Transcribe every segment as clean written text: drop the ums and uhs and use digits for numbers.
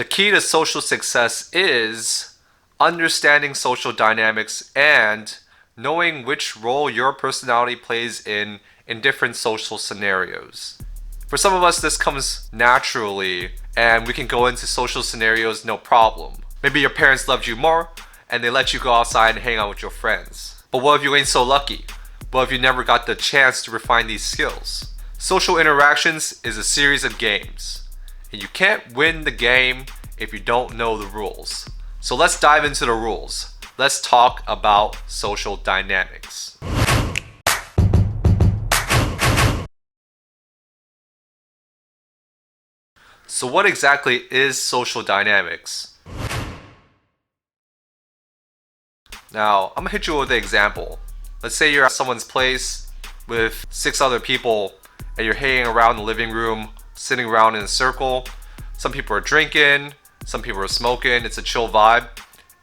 The key to social success is understanding social dynamics and knowing which role your personality plays in different social scenarios. For some of us, this comes naturally, and we can go into social scenarios no problem. Maybe your parents loved you more, and they let you go outside and hang out with your friends. But what if you ain't so lucky? What if you never got the chance to refine these skills? Social interactions is a series of games, and you can't win the game if you don't know the rules. So let's dive into the rules. Let's talk about social dynamics. So what exactly is social dynamics? Now, I'm gonna hit you with an example. Let's say you're at someone's place with 6 other people and you're hanging around the living room, sitting around in a circle. Some people are drinking, some people are smoking, it's a chill vibe,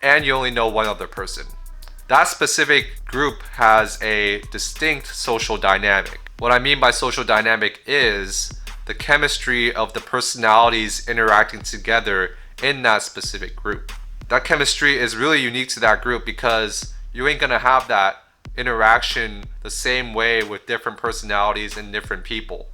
and you only know one other person. That specific group has a distinct social dynamic. What I mean by social dynamic is the chemistry of the personalities interacting together in that specific group. That chemistry is really unique to that group because you ain't gonna have that interaction the same way with different personalities and different people.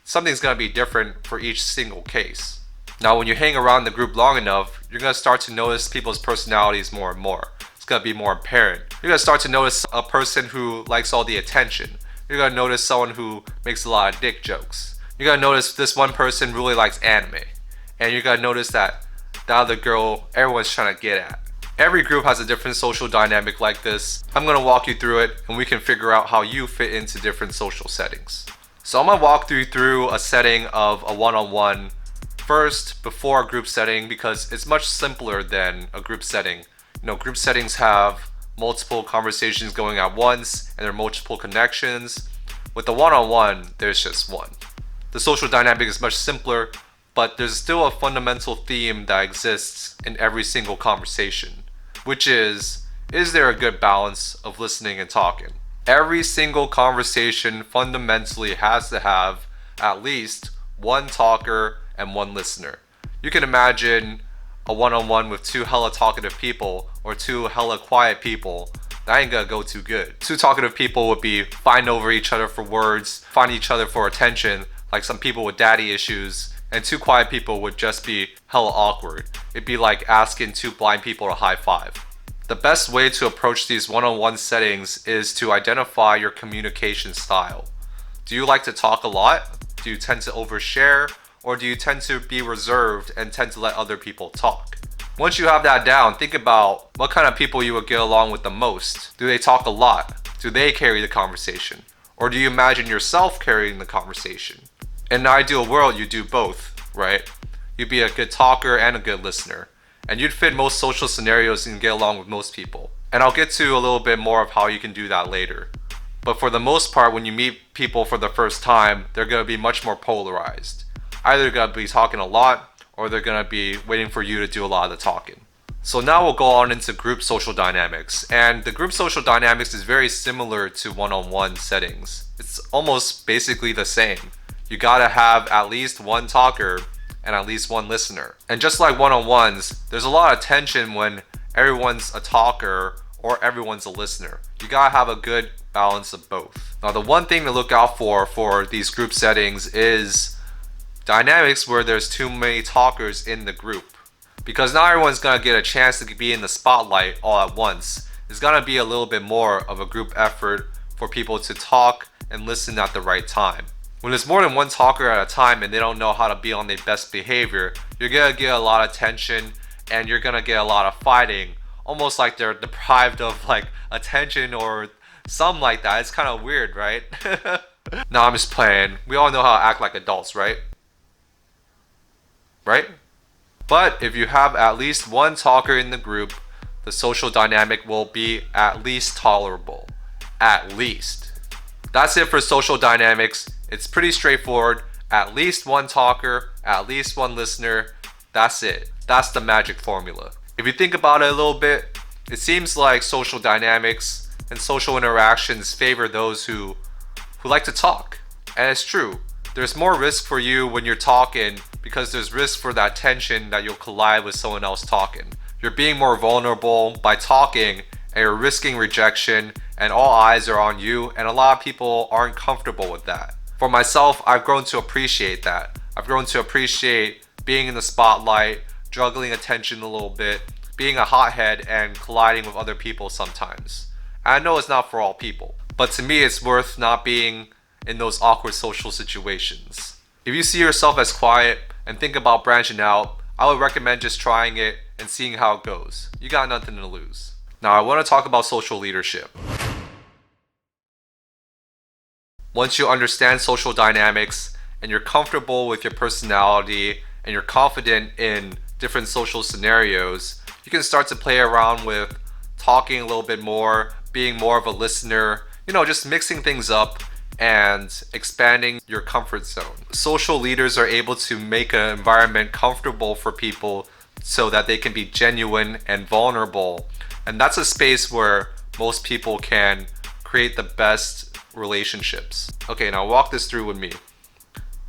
Something's gonna be different for each single case. Now, when you hang around the group long enough, you're gonna start to notice people's personalities more and more. It's gonna be more apparent. You're gonna start to notice a person who likes all the attention. You're gonna notice someone who makes a lot of dick jokes. You're gonna notice this one person really likes anime. And you're gonna notice that the other girl everyone's trying to get at. Every group has a different social dynamic like this. I'm gonna walk you through it and we can figure out how you fit into different social settings. So I'm gonna walk you through a setting of a one-on-one first before a group setting because it's much simpler than a group setting. You know, group settings have multiple conversations going at once and there are multiple connections. With the one-on-one, there's just one. The social dynamic is much simpler, but there's still a fundamental theme that exists in every single conversation, which is there a good balance of listening and talking? Every single conversation fundamentally has to have at least one talker and one listener. You can imagine a one-on-one with 2 hella talkative people or 2 hella quiet people. That ain't gonna go too good. 2 talkative people would be fighting over each other for words, fighting each other for attention, like some people with daddy issues, and 2 quiet people would just be hella awkward. It'd be like asking 2 blind people to high five. The best way to approach these one-on-one settings is to identify your communication style. Do you like to talk a lot? Do you tend to overshare? Or do you tend to be reserved and tend to let other people talk? Once you have that down, think about what kind of people you would get along with the most. Do they talk a lot? Do they carry the conversation? Or do you imagine yourself carrying the conversation? In an ideal world, you do both, right? You'd be a good talker and a good listener. And you'd fit most social scenarios and get along with most people. And I'll get to a little bit more of how you can do that later. But for the most part, when you meet people for the first time, they're going to be much more polarized. Either they're going to be talking a lot, or they're going to be waiting for you to do a lot of the talking. So now we'll go on into group social dynamics. And the group social dynamics is very similar to one-on-one settings. It's almost basically the same. You gotta have at least one talker and at least one listener. And just like one-on-ones, there's a lot of tension when everyone's a talker or everyone's a listener. You gotta have a good balance of both. Now, the one thing to look out for these group settings is dynamics where there's too many talkers in the group. Because not everyone's gonna get a chance to be in the spotlight all at once. It's gonna be a little bit more of a group effort for people to talk and listen at the right time. When there's more than one talker at a time and they don't know how to be on their best behavior, you're gonna get a lot of tension and you're gonna get a lot of fighting, almost like they're deprived of like attention or something like that. It's kind of weird, right? No, I'm just playing. We all know how to act like adults, right? Right? But if you have at least one talker in the group, the social dynamic will be at least tolerable. At least. That's it for social dynamics. It's pretty straightforward. At least one talker, at least one listener. That's it. That's the magic formula. If you think about it a little bit, it seems like social dynamics and social interactions favor those who like to talk. And it's true. There's more risk for you when you're talking because there's risk for that tension that you'll collide with someone else talking. You're being more vulnerable by talking, and you're risking rejection, and all eyes are on you, and a lot of people aren't comfortable with that. For myself, I've grown to appreciate that. I've grown to appreciate being in the spotlight, juggling attention a little bit, being a hothead, and colliding with other people sometimes. I know it's not for all people, but to me it's worth not being in those awkward social situations. If you see yourself as quiet and think about branching out, I would recommend just trying it and seeing how it goes. You got nothing to lose. Now I want to talk about social leadership. Once you understand social dynamics and you're comfortable with your personality and you're confident in different social scenarios, you can start to play around with talking a little bit more, being more of a listener, just mixing things up and expanding your comfort zone. Social leaders are able to make an environment comfortable for people so that they can be genuine and vulnerable. And that's a space where most people can create the best relationships. Okay, now walk this through with me.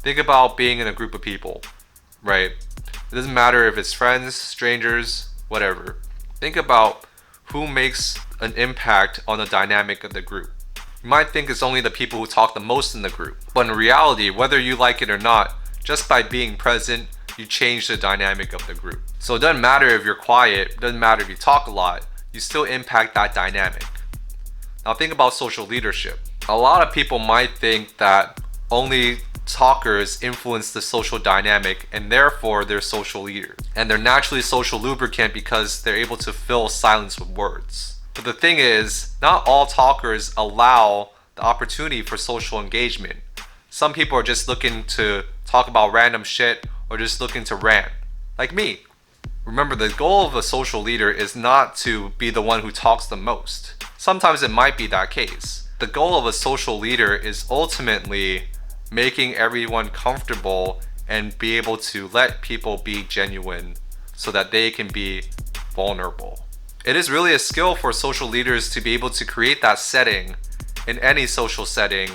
Think about being in a group of people, right? It doesn't matter if it's friends, strangers, whatever. Think about who makes an impact on the dynamic of the group. You might think it's only the people who talk the most in the group, but in reality, whether you like it or not, just by being present, you change the dynamic of the group. So it doesn't matter if you're quiet, it doesn't matter if you talk a lot, you still impact that dynamic. Now think about social leadership. A lot of people might think that only talkers influence the social dynamic and therefore they're social leaders. And they're naturally social lubricant because they're able to fill silence with words. But the thing is, not all talkers allow the opportunity for social engagement. Some people are just looking to talk about random shit or just looking to rant. Like me. Remember, the goal of a social leader is not to be the one who talks the most. Sometimes it might be that case. The goal of a social leader is ultimately making everyone comfortable and be able to let people be genuine so that they can be vulnerable. It is really a skill for social leaders to be able to create that setting in any social setting,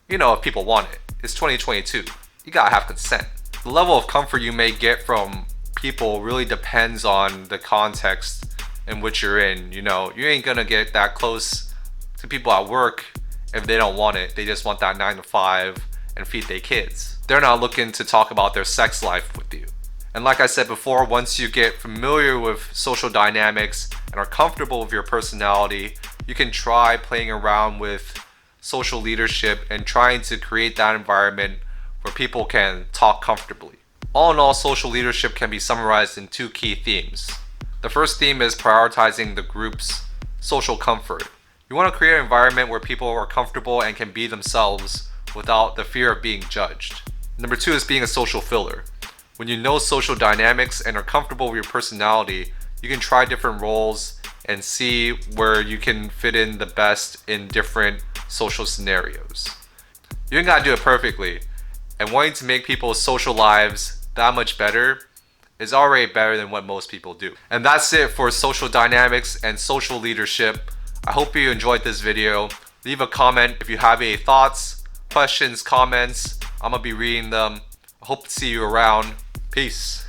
if people want it. It's 2022. You gotta have consent. The level of comfort you may get from people really depends on the context in which you're in. You ain't gonna get that close to people at work if they don't want it. They just want that 9 to 5 and feed their kids. They're not looking to talk about their sex life with you. And like I said before, once you get familiar with social dynamics and are comfortable with your personality, you can try playing around with social leadership and trying to create that environment where people can talk comfortably. All in all, social leadership can be summarized in 2 key themes. The first theme is prioritizing the group's social comfort. You want to create an environment where people are comfortable and can be themselves without the fear of being judged. Number 2 is being a social filler. When you know social dynamics and are comfortable with your personality, you can try different roles and see where you can fit in the best in different social scenarios. You ain't gotta do it perfectly, and wanting to make people's social lives that much better is already better than what most people do. And that's it for social dynamics and social leadership. I hope you enjoyed this video. Leave a comment if you have any thoughts, questions, comments. I'm gonna be reading them. I hope to see you around. Peace.